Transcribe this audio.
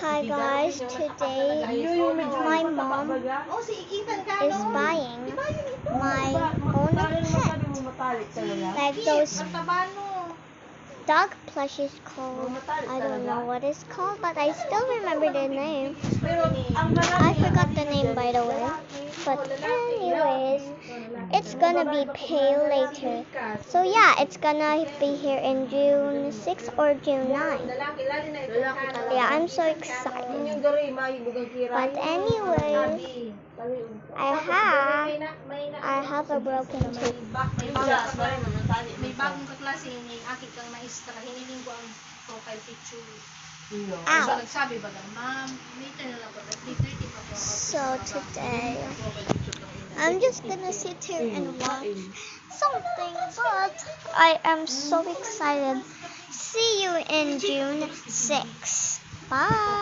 Hi guys, today my mom is buying my own pet, like those dog plushies called, I don't know what it's called, but I still remember the name. I forgot the name by the way, but anyways, it's gonna be pale later. So yeah, it's gonna be here in June 6 or June 9. Yeah, I'm so excited. But anyways, I have a broken tooth. May bagong kaklase ni aki kang maestra, hiniling ko ang profile picture. Ow. So nagsabi ba lang, ma'am, later na lang ba? 3:30 pa po. So today, I'm just gonna sit here and watch something, but I am so excited. See you in June 6. Bye.